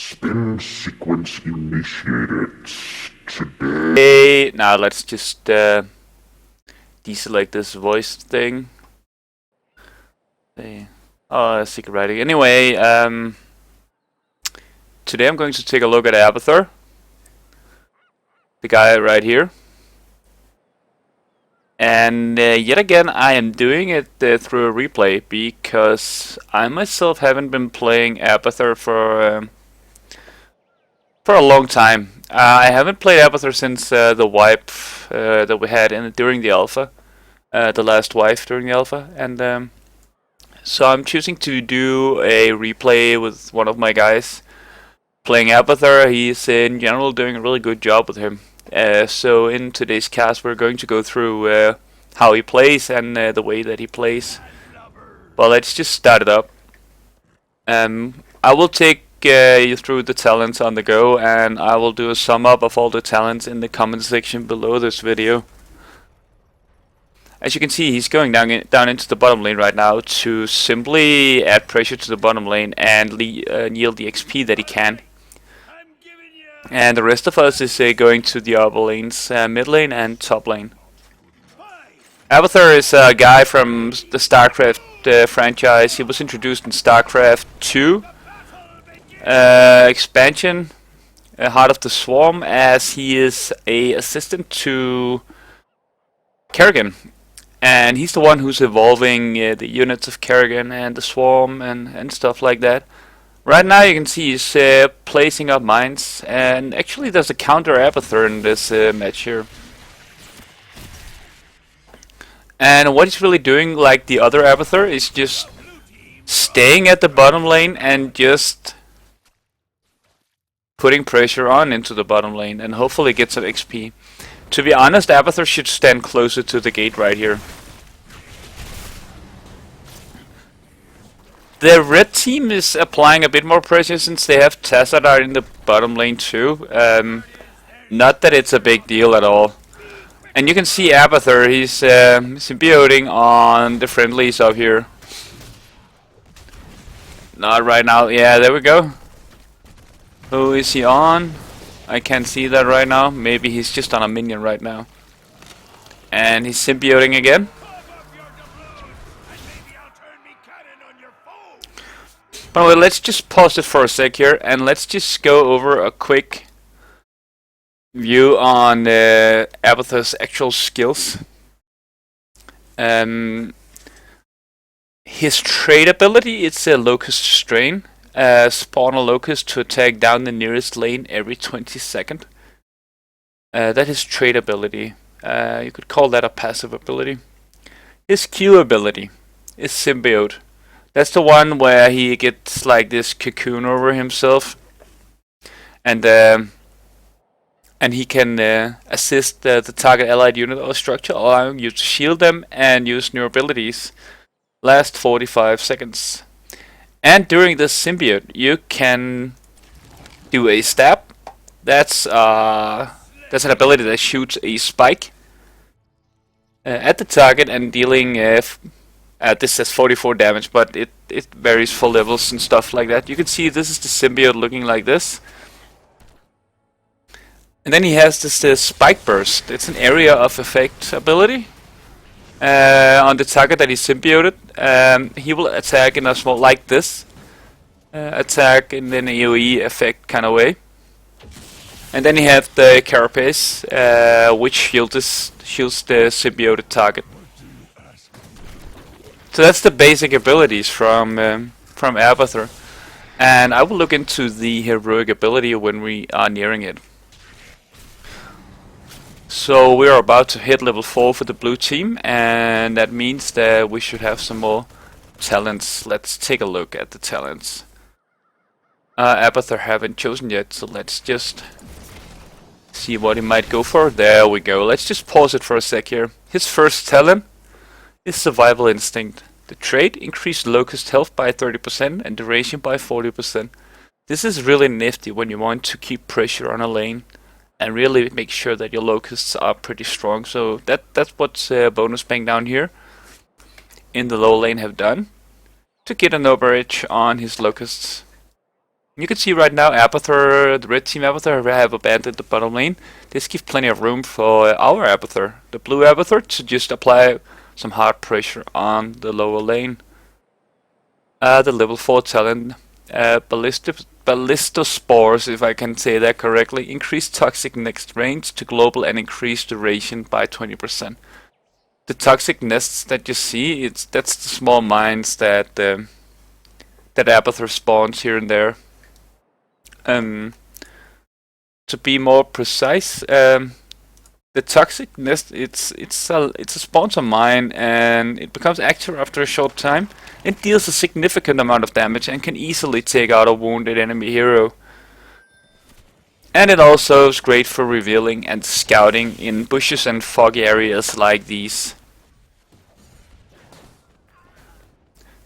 Spin sequence initiated. Today. Hey, now let's just deselect this voice thing. Hey. Oh, secret writing. Anyway, today I'm going to take a look at Abathur, the guy right here. And yet again, I am doing it through a replay because I myself haven't been playing Abathur for a long time. I haven't played Abathur since the wipe that we had during the alpha, the last wipe during the alpha, and so I'm choosing to do a replay with one of my guys playing Abathur. He's in general doing a really good job with him. So in today's cast we're going to go through how he plays and the way that he plays. Well, let's just start it up. I will take you through the talents on the go, and I will do a sum up of all the talents in the comment section below this video. As you can see, he's going down into the bottom lane right now to simply add pressure to the bottom lane and yield the XP that he can. And the rest of us is going to the upper lanes, mid lane and top lane. Abathur is a guy from the StarCraft franchise. He was introduced in StarCraft 2 expansion, Heart of the Swarm, as he is a assistant to Kerrigan. And he's the one who's evolving the units of Kerrigan and the Swarm and stuff like that. Right now you can see he's placing up mines, and actually there's a counter Abathur in this match here. And what he's really doing, like the other Abathur, is just staying at the bottom lane and just putting pressure on into the bottom lane and hopefully get some XP. To be honest, Abathur should stand closer to the gate right here. The red team is applying a bit more pressure since they have Tassadar in the bottom lane too. Not that it's a big deal at all. And you can see Abathur, he's symbioting on the friendlies up here. Not right now. Yeah, there we go. Who is he on? I can't see that right now. Maybe he's just on a minion right now. And he's symbioting again. But well, let's just pause it for a sec here and let's just go over a quick view on Abathur's actual skills. His trait ability, it's a Locust strain. Spawn a Locust to attack down the nearest lane every 20 seconds. That is trait ability. You could call that a passive ability. His Q ability is Symbiote. That's the one where he gets like this cocoon over himself, and he can assist the target allied unit or structure, allowing you to shield them and use new abilities. Last 45 seconds. And during this symbiote, you can do a stab. That's an ability that shoots a spike at the target and dealing. This says 44 damage, but it varies for levels and stuff like that. You can see this is the symbiote looking like this. And then he has this spike burst. It's an area of effect ability. On the target that he symbioted, he will attack in a small, like this, attack in an AoE effect kind of way. And then he have the carapace, which shields the symbioted target. So that's the basic abilities from Abathur, and I will look into the heroic ability when we are nearing it. So we are about to hit level 4 for the blue team, and that means that we should have some more talents. Let's take a look at the talents. Abathur haven't chosen yet, so let's just see what he might go for. There we go. Let's just pause it for a sec here. His first talent is Survival Instinct. The trait increased Locust health by 30% and duration by 40%. This is really nifty when you want to keep pressure on a lane and really make sure that your Locusts are pretty strong. So that's what bonus bang down here in the low lane have done to get an overage on his Locusts. You can see right now Abathur, the red team Abathur, have abandoned the bottom lane. This gives plenty of room for our Abathur, the blue Abathur, to just apply some hard pressure on the lower lane. The level 4 talent, Balistospores, if I can say that correctly, increase toxic next range to global and increase duration by 20%. The toxic nests that you see, that's the small mines that Abathur spawns here and there. To be more precise, the toxic nest it's a spawner mine, and it becomes active after a short time. It deals a significant amount of damage and can easily take out a wounded enemy hero. And it also is great for revealing and scouting in bushes and foggy areas like these.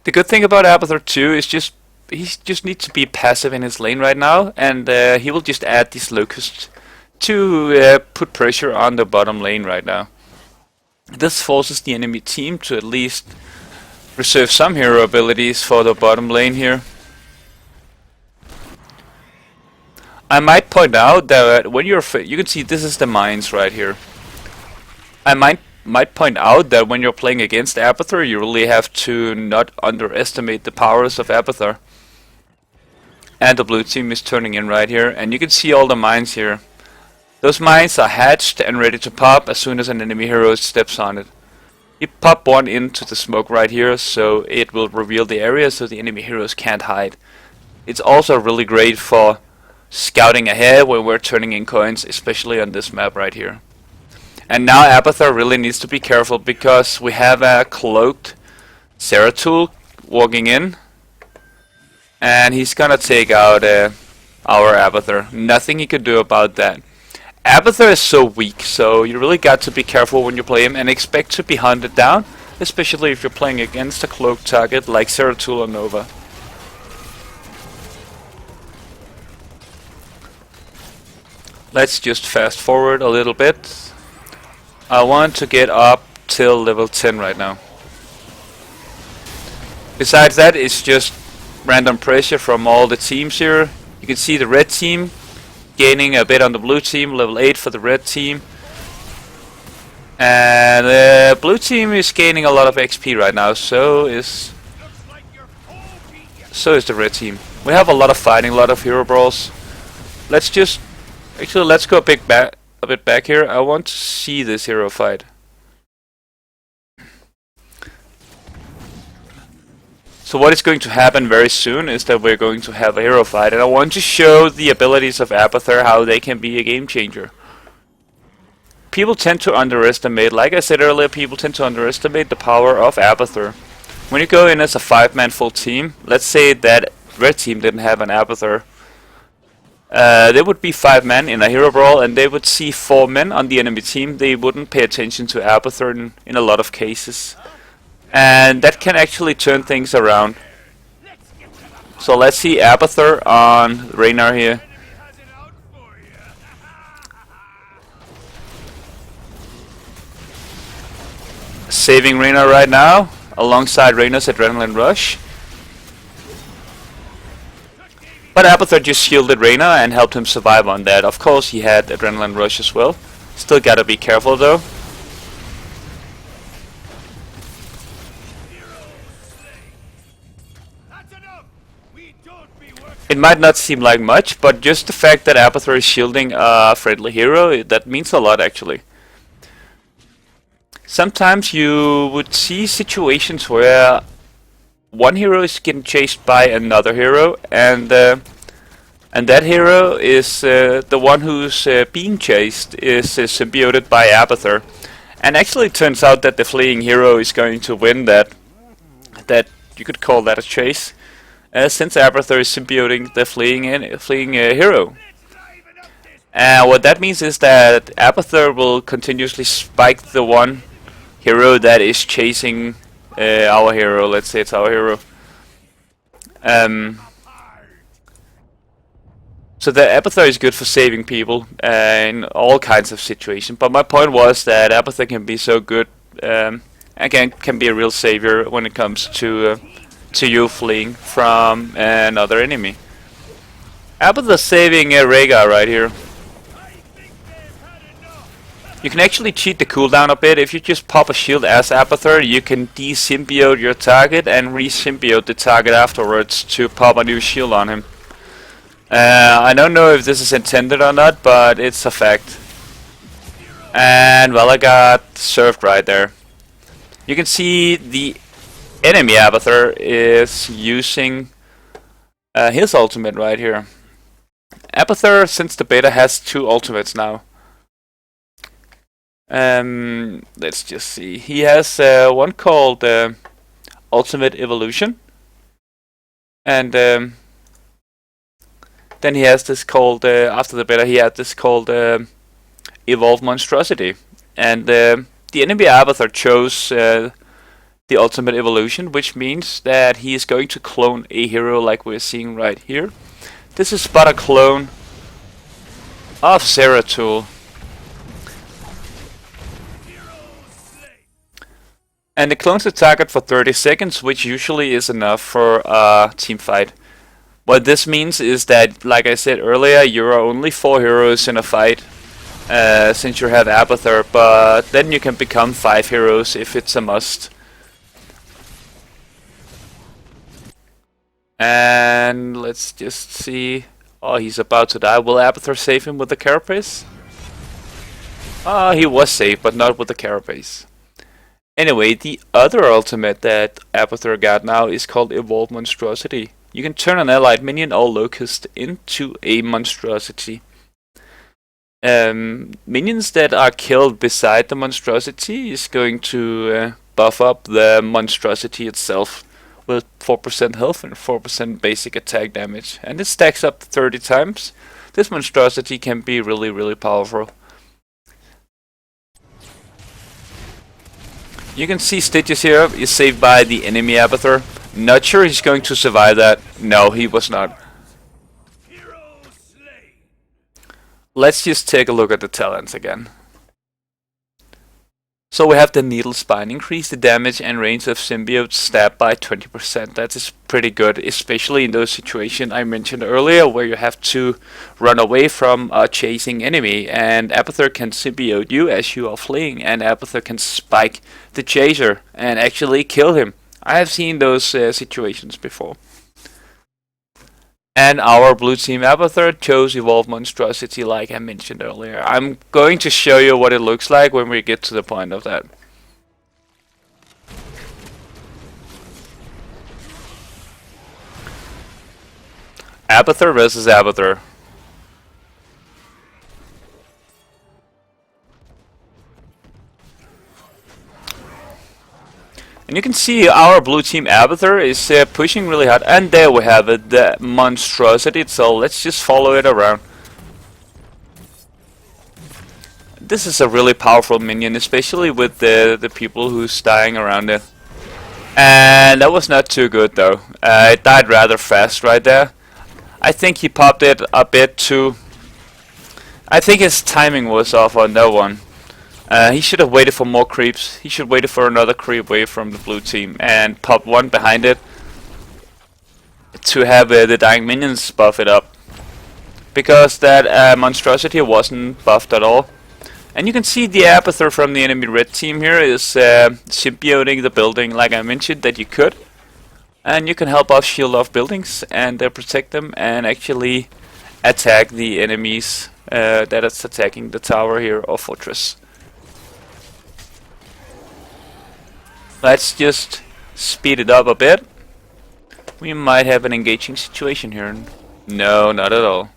The good thing about Abathur 2 is he just needs to be passive in his lane right now, and he will just add these locusts to put pressure on the bottom lane right now. This forces the enemy team to at least reserve some hero abilities for the bottom lane here. I might point out that when you can see this is the mines right here. I might point out that when you're playing against Abathur, you really have to not underestimate the powers of Abathur. And the blue team is turning in right here, and you can see all the mines here. Those mines are hatched and ready to pop as soon as an enemy hero steps on it. You pop one into the smoke right here, so it will reveal the area so the enemy heroes can't hide. It's also really great for scouting ahead when we're turning in coins, especially on this map right here. And now Abathur really needs to be careful, because we have a cloaked Zeratul walking in, and he's gonna take out our Abathur. Nothing he could do about that. Abathur is so weak, so you really got to be careful when you play him and expect to be hunted down, especially if you're playing against a cloaked target like Zeratul or Nova. Let's just fast forward a little bit. I want to get up till level 10 right now. Besides that, it's just random pressure from all the teams here. You can see the red team gaining a bit on the blue team, level 8 for the red team. And the blue team is gaining a lot of XP right now, so is the red team. We have a lot of fighting, a lot of hero brawls. Let's go a bit back here. I want to see this hero fight. So what is going to happen very soon is that we're going to have a hero fight, and I want to show the abilities of Abathur, how they can be a game changer. People tend to underestimate, like I said earlier, people tend to underestimate the power of Abathur. When you go in as a 5-man full team, let's say that red team didn't have an Abathur. There would be 5 men in a hero brawl, and they would see 4 men on the enemy team. They wouldn't pay attention to Abathur in a lot of cases. And that can actually turn things around. So let's see Abathur on Raynor here. Saving Raynor right now, alongside Raynor's Adrenaline Rush. But Abathur just shielded Raynor and helped him survive on that. Of course he had Adrenaline Rush as well. Still gotta be careful though. It might not seem like much, but just the fact that Abathur is shielding a friendly hero, that means a lot actually. Sometimes you would see situations where one hero is getting chased by another hero, and that hero is the one who's being chased is symbioted by Abathur. And actually it turns out that the fleeing hero is going to win that you could call that a chase. Since Abathur is symbioting the fleeing hero. What that means is that Abathur will continuously spike the one hero that is chasing our hero. Let's say it's our hero. So the Abathur is good for saving people in all kinds of situations. But my point was that Abathur can be so good, again, can be a real savior when it comes to you fleeing from another enemy. Abathur saving Rhaegar right here. You can actually cheat the cooldown a bit. If you just pop a shield as Abathur, you can de-symbiote your target and re-symbiote the target afterwards to pop a new shield on him. I don't know if this is intended or not, but it's a fact. And well, I got served right there. You can see the enemy Abathur is using his ultimate right here. Abathur, since the beta, has 2 ultimates now. Let's just see. He has one called Ultimate Evolution, and then he has this called after the beta. He had this called Evolve Monstrosity, and the enemy Abathur chose the Ultimate Evolution, which means that he is going to clone a hero like we're seeing right here. This is but a clone of Zeratul. And it clones the target for 30 seconds, which usually is enough for a team fight. What this means is that, like I said earlier, you are only 4 heroes in a fight, since you have Abathur, but then you can become 5 heroes if it's a must. And let's just see. Oh, he's about to die. Will Abathur save him with the carapace? He was saved, but not with the carapace. Anyway, the other ultimate that Abathur got now is called Evolve Monstrosity. You can turn an allied minion or Locust into a monstrosity. Minions that are killed beside the monstrosity is going to buff up the monstrosity itself with 4% health and 4% basic attack damage. And it stacks up 30 times. This monstrosity can be really powerful. You can see Stygius here is saved by the enemy Abathur. Not sure he's going to survive that. No, he was not. Let's just take a look at the talents again. So we have the Needlespine. Increase the damage and range of symbiote stab by 20%. That is pretty good, especially in those situations I mentioned earlier where you have to run away from a chasing enemy, and Abathur can symbiote you as you are fleeing, and Abathur can spike the chaser and actually kill him. I have seen those situations before. And our blue team Abathur chose Evolve Monstrosity like I mentioned earlier. I'm going to show you what it looks like when we get to the point of that. Abathur versus Abathur. And you can see our blue team Abathur is pushing really hard. And there we have it, the monstrosity. So let's just follow it around. This is a really powerful minion, especially with the people who's dying around it. And that was not too good though. It died rather fast right there. I think he popped it a bit too... I think his timing was off on that one. He should have waited for more creeps. He should have waited for another creep away from the blue team and pop one behind it to have the dying minions buff it up. Because that monstrosity wasn't buffed at all. And you can see the Abathur from the enemy red team here is symbioting the building like I mentioned that you could. And you can help off shield off buildings and protect them and actually attack the enemies that is attacking the tower here or fortress. Let's just speed it up a bit. We might have an engaging situation here. No, not at all.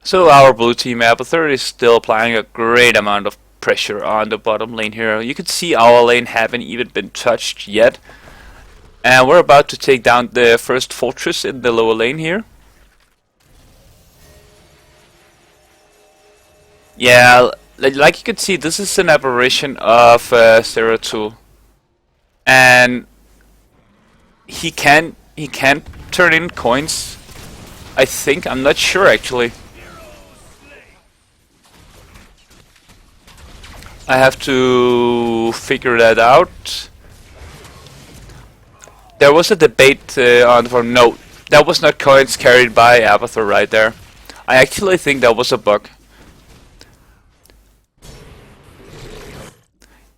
So our blue team Abathur is still applying a great amount of pressure on the bottom lane here. You can see our lane haven't even been touched yet. And we're about to take down the first fortress in the lower lane here. Yeah, like you can see, this is an aberration of Zeratul, and he can turn in coins. I think, I'm not sure actually. I have to figure that out. There was a debate on for no, That was not coins carried by Abathur right there. I actually think that was a bug.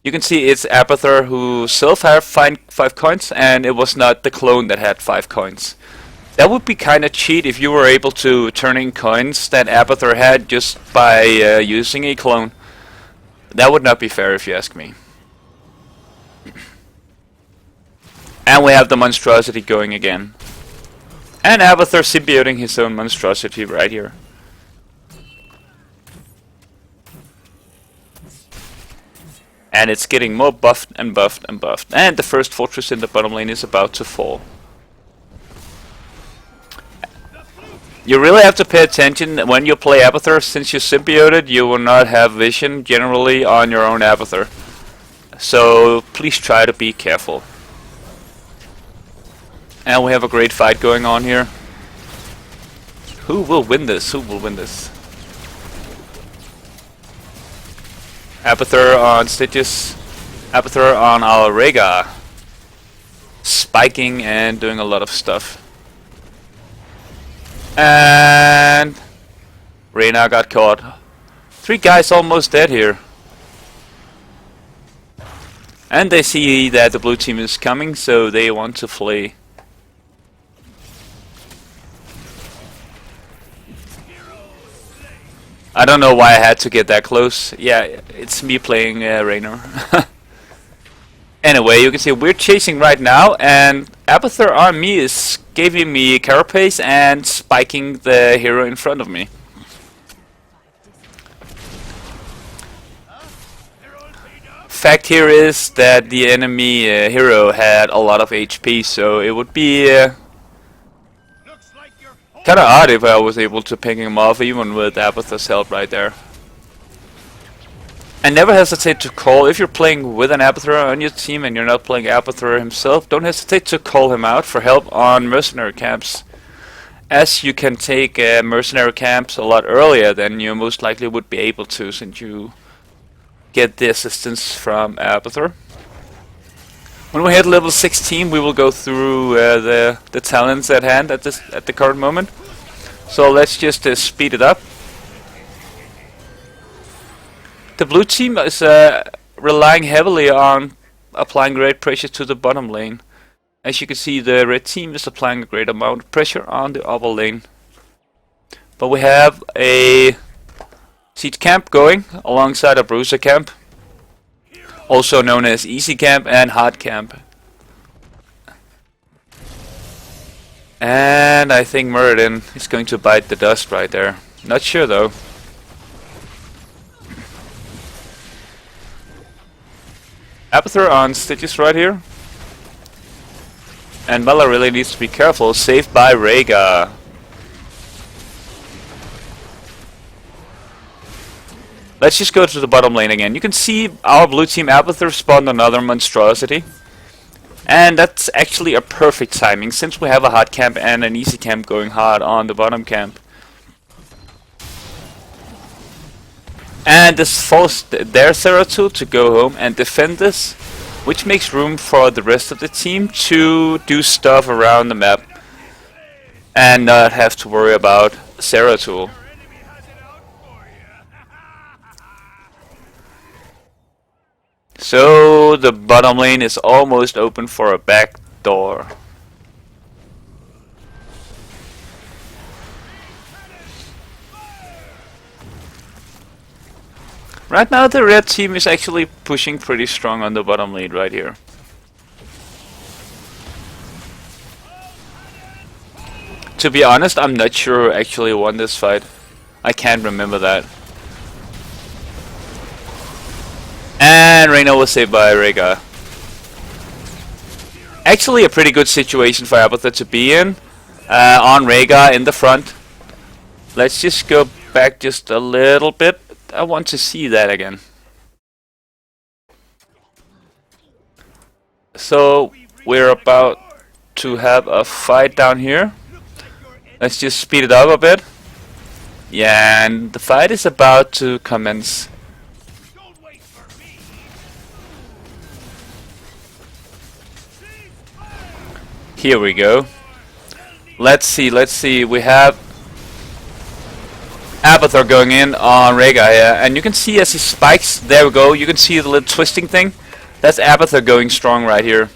You can see it's Abathur who self had 5 coins, and it was not the clone that had 5 coins. That would be kind of cheat if you were able to turn in coins that Abathur had just by using a clone. That would not be fair if you ask me. And we have the Monstrosity going again. And Abathur symbioting his own Monstrosity right here. And it's getting more buffed and buffed and buffed. And the first fortress in the bottom lane is about to fall. You really have to pay attention when you play Abathur. Since you're symbioted, you will not have vision generally on your own Abathur. So please try to be careful. And we have a great fight going on here. Who will win this? Who will win this? Abathur on Stitches. Abathur on our Rhaegar. Spiking and doing a lot of stuff. And Raynor got caught. 3 guys almost dead here. And they see that the blue team is coming, so they want to flee. I don't know why I had to get that close. Yeah, it's me playing Raynor. Anyway, you can see we're chasing right now, and Abathur on me is giving me carapace and spiking the hero in front of me. Fact here is that the enemy hero had a lot of HP, so it would be kind of odd if I was able to pick him off even with Abathur's help right there. And never hesitate to call, if you're playing with an Abathur on your team and you're not playing Abathur himself, don't hesitate to call him out for help on mercenary camps. As you can take mercenary camps a lot earlier than you most likely would be able to, since you get the assistance from Abathur. When we hit level 16, we will go through the talents at hand at the current moment. So let's just speed it up. The blue team is relying heavily on applying great pressure to the bottom lane. As you can see, the red team is applying a great amount of pressure on the upper lane. But we have a siege camp going alongside a bruiser camp, also known as easy camp and hard camp. And I think Muradin is going to bite the dust right there. Not sure though. Abathur on Stitches right here. And Mela really needs to be careful. Saved by Rhaegar. Let's just go to the bottom lane again. You can see our blue team Abathur spawned another Monstrosity. And that's actually a perfect timing, since we have a hard camp and an easy camp going hard on the bottom camp. And this forced their Zeratul to go home and defend this, which makes room for the rest of the team to do stuff around the map and not have to worry about Zeratul. So the bottom lane is almost open for a back door. Right now the red team is actually pushing pretty strong on the bottom lane right here. To be honest, I'm not sure who actually won this fight. I can't remember that. And Raynor was saved by Rhaegar. Actually a pretty good situation for Abathur to be in. On Rhaegar in the front. Let's just go back just a little bit. I want to see that again. So we're about to have a fight down here. Let's just speed it up a bit. Yeah, and the fight is about to commence. Here we go. Let's see. We have Abathur going in on Rhaegar here, and you can see as he spikes, there we go, you can see the little twisting thing. That's Abathur going strong right here.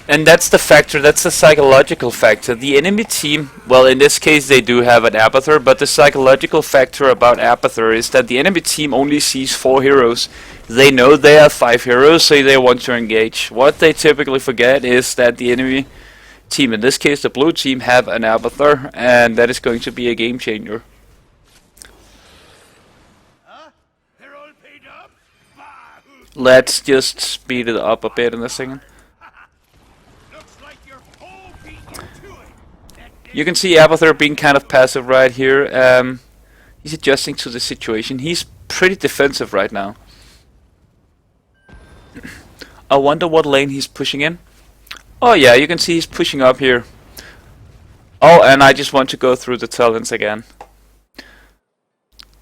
And that's the factor, that's the psychological factor. The enemy team, well in this case they do have an Abathur, but the psychological factor about Abathur is that the enemy team only sees 4 heroes. They know they have 5 heroes, so they want to engage. What they typically forget is that the enemy team, in this case the blue team, have an Abathur, and that is going to be a game changer. Let's just speed it up a bit in a second. You can see Abathur being kind of passive right here. He's adjusting to the situation. He's pretty defensive right now. I wonder what lane he's pushing in. Oh yeah, you can see he's pushing up here. Oh, and I just want to go through the talents again.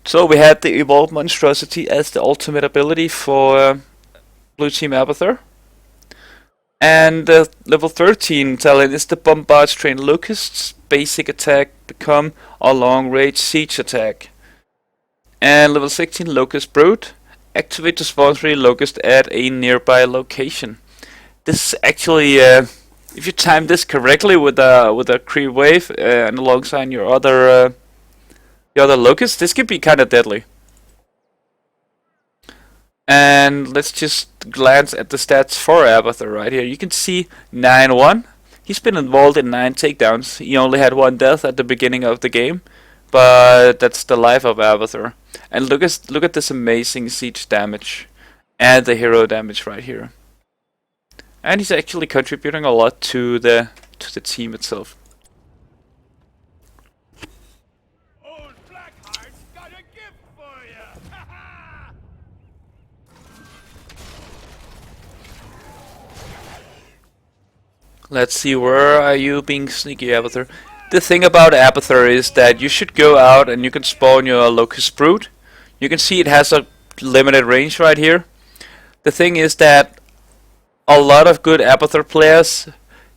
So we had the evolved Monstrosity as the ultimate ability for blue team Abathur. And the level 13 talent is the Bombard train Locust's basic attack become a long range siege attack. And level 16 Locust Brood, activate to spawn 3 Locust at a nearby location. This is actually, if you time this correctly with a creep wave and alongside your other Locust, this could be kind of deadly. And let's just glance at the stats for Abathur right here. You can see 9-1. He's been involved in 9 takedowns. He only had 1 death at the beginning of the game, but that's the life of Abathur. And look at this amazing siege damage and the hero damage right here. And he's actually contributing a lot to the team itself. Let's see, where are you being sneaky, Abathur? The thing about Abathur is that you should go out and you can spawn your Locust Brood. You can see it has a limited range right here. The thing is that a lot of good Abathur players,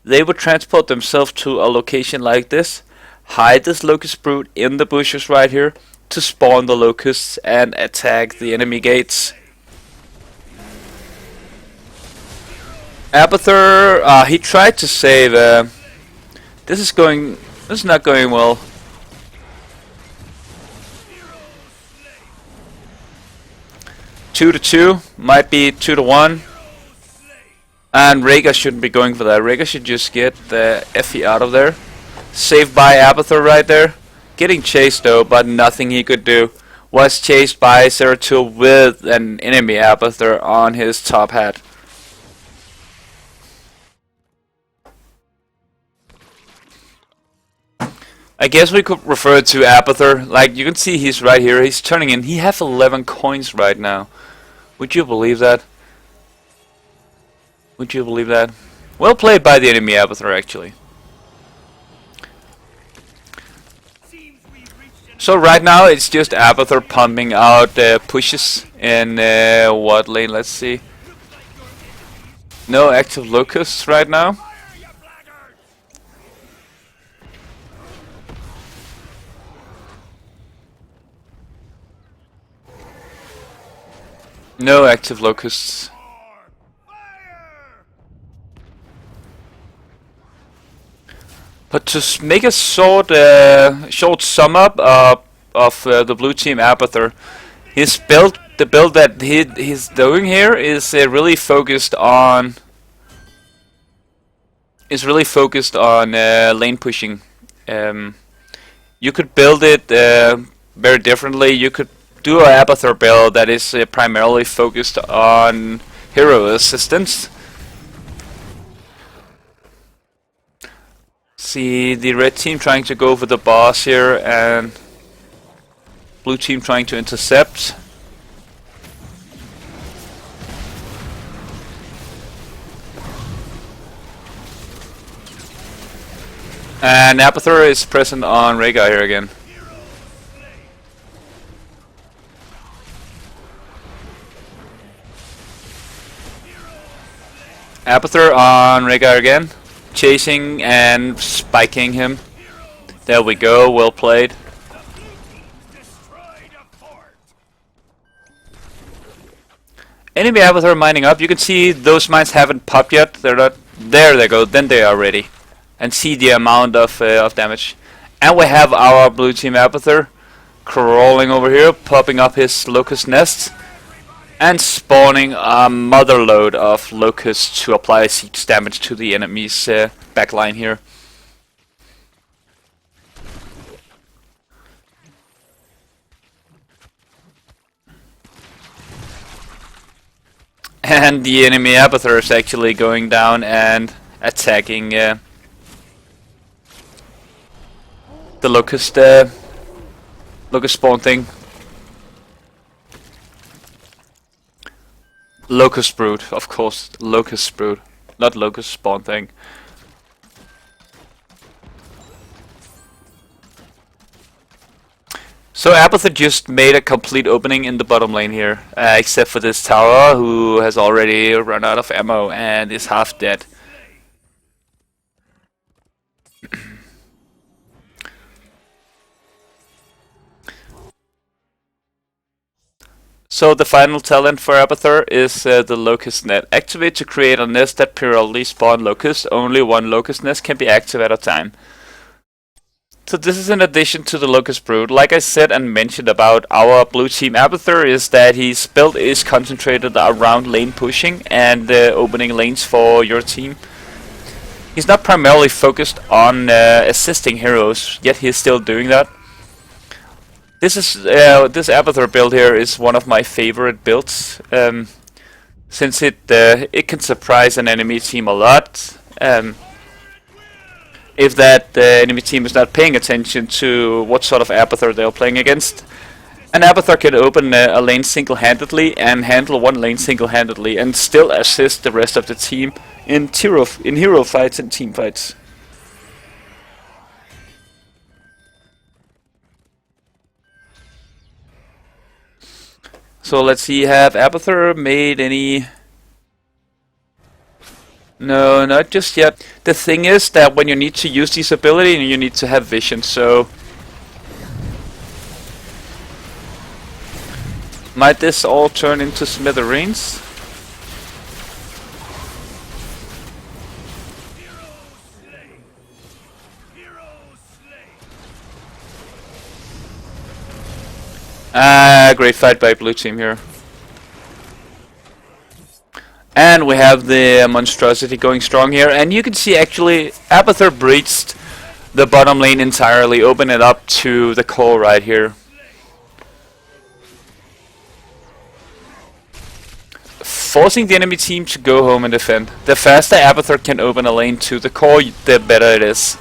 they would transport themselves to a location like this, hide this Locust Brood in the bushes right here, to spawn the Locusts and attack the enemy gates. Abathur, he tried to save. This is not going well. Two to 2, might be 2 to 1. And Rhaegar shouldn't be going for that. Rhaegar should just get the Effie out of there. Saved by Abathur right there. Getting chased though, but nothing he could do. Was chased by Zeratul with an enemy Abathur on his top hat. I guess we could refer to Abathur. Like, you can see he's right here. He's turning in. He has 11 coins right now. Would you believe that? Would you believe that? Well played by the enemy Abathur, actually. So right now it's just Abathur pumping out pushes in what lane? Let's see. No active Locusts right now. No active Locusts. But to make a short sum up of the blue team Abathur, his build, the build that he's doing here is really focused on lane pushing. You could build it very differently. You could do a Abathur build that is primarily focused on hero assistance. See the red team trying to go for the boss here, and blue team trying to intercept. And Abathur is present on Rhaegar here again. Abathur on Rhaegar again, chasing and spiking him. There we go, well played. Enemy Abathur mining up. You can see those mines haven't popped yet. They're not. There they go. Then they are ready. And see the amount of damage. And we have our blue team Abathur crawling over here, popping up his Locust nests, and spawning a mother load of Locusts to apply siege damage to the enemy's backline here. And the enemy Abathur is actually going down and attacking the Locust spawn thing. Locust brood, of course. Locust brood, not Locust spawn thing. So Abathur just made a complete opening in the bottom lane here, except for this tower, who has already run out of ammo and is half dead. So the final talent for Abathur is the Locust net. Activate to create a nest that periodically spawn locusts. Only one Locust nest can be active at a time. So this is in addition to the Locust brood. Like I said and mentioned about our blue team Abathur, is that his build is concentrated around lane pushing and opening lanes for your team. He's not primarily focused on assisting heroes, yet he's still doing that. This Abathur build here is one of my favorite builds, since it can surprise an enemy team a lot. If that enemy team is not paying attention to what sort of Abathur they're playing against. An Abathur can open a lane single-handedly and handle one lane single-handedly and still assist the rest of the team in hero fights and team fights. So let's see, have Abathur made any... No, not just yet. The thing is that when you need to use this ability, you need to have vision, so... Might this all turn into smithereens? Great fight by blue team here. And we have the Monstrosity going strong here, and you can see actually Abathur breached the bottom lane entirely, open it up to the core right here. Forcing the enemy team to go home and defend. The faster Abathur can open a lane to the core, the better it is.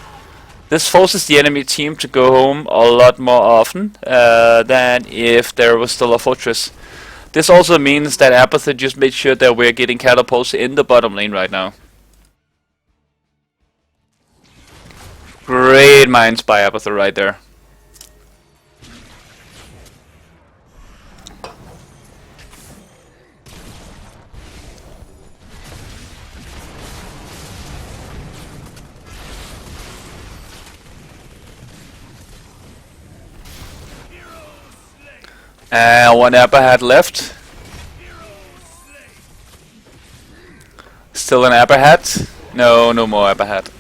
This forces the enemy team to go home a lot more often than if there was still a fortress. This also means that Abathur just made sure that we're getting catapults in the bottom lane right now. Great mines by Abathur right there. One Abathur left. Still an Abathur? No, no more Abathur.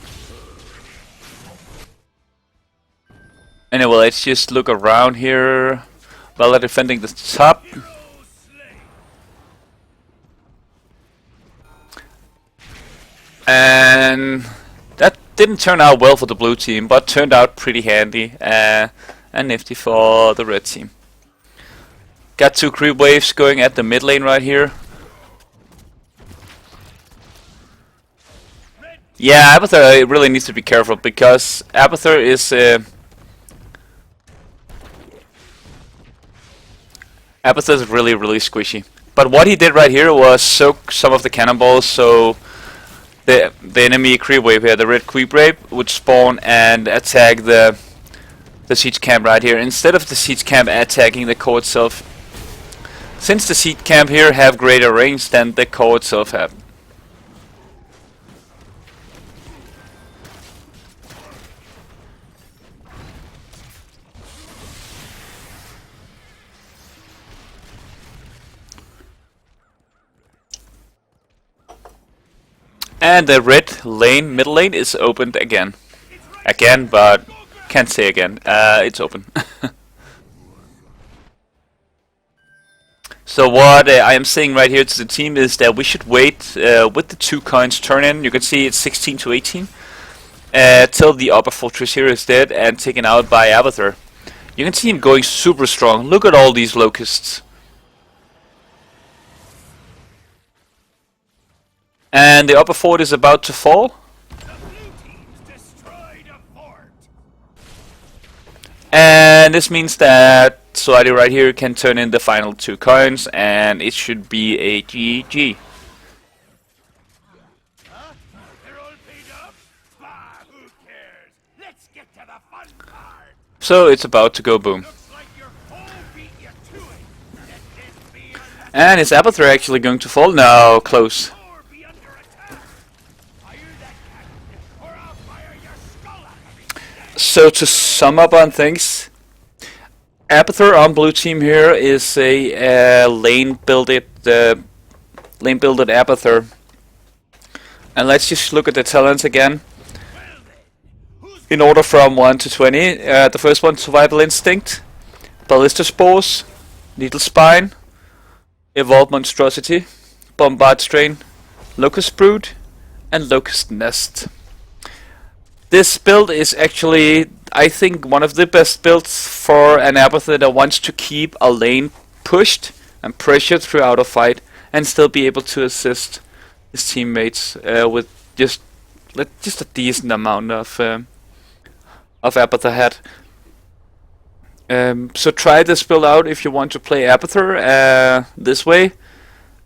Anyway, let's just look around here while they're defending the top. And that didn't turn out well for the blue team, but turned out pretty handy and nifty for the red team. Got two creep waves going at the mid lane right here. Yeah, Abathur really needs to be careful because Abathur is Abathur is really squishy. But what he did right here was soak some of the cannonballs, so the enemy creep wave here, the red creep wave, would spawn and attack the siege camp right here instead of the siege camp attacking the core itself. Since the siege camp here have greater range than the core itself have. And the red lane, middle lane, is opened again. Again, but can't say again. It's open. So what I am saying right here to the team is that we should wait with the 2 coins turn in. You can see it's 16 to 18 till the upper fortress here is dead and taken out by Abathur. You can see him going super strong. Look at all these locusts. And the upper fort is about to fall. And this means that Suadi right here can turn in the final 2 coins, and it should be a GG. So it's about to go boom. And is Abathur actually going to fall? No, close. So to sum up on things, Abathur on blue team here is a lane builded Abathur. And let's just look at the talents again. In order from 1 to 20, the first one, Survival Instinct, Balistospores, Needlespine, Evolved Monstrosity, Bombard Strain, Locust Brood, and Locust Nest. This build is actually, I think, one of the best builds for an Abathur that wants to keep a lane pushed and pressured throughout a fight and still be able to assist his teammates with just a decent amount of Abathur head. So try this build out if you want to play Abathur this way.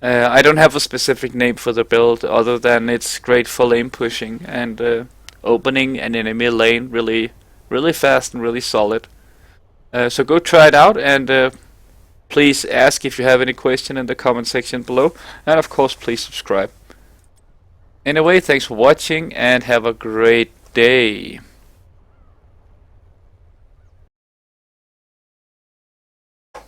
I don't have a specific name for the build other than it's great for lane pushing and opening an enemy lane really fast and really solid. So go try it out, and please ask if you have any question in the comment section below, and of course please subscribe. Anyway, thanks for watching and have a great day.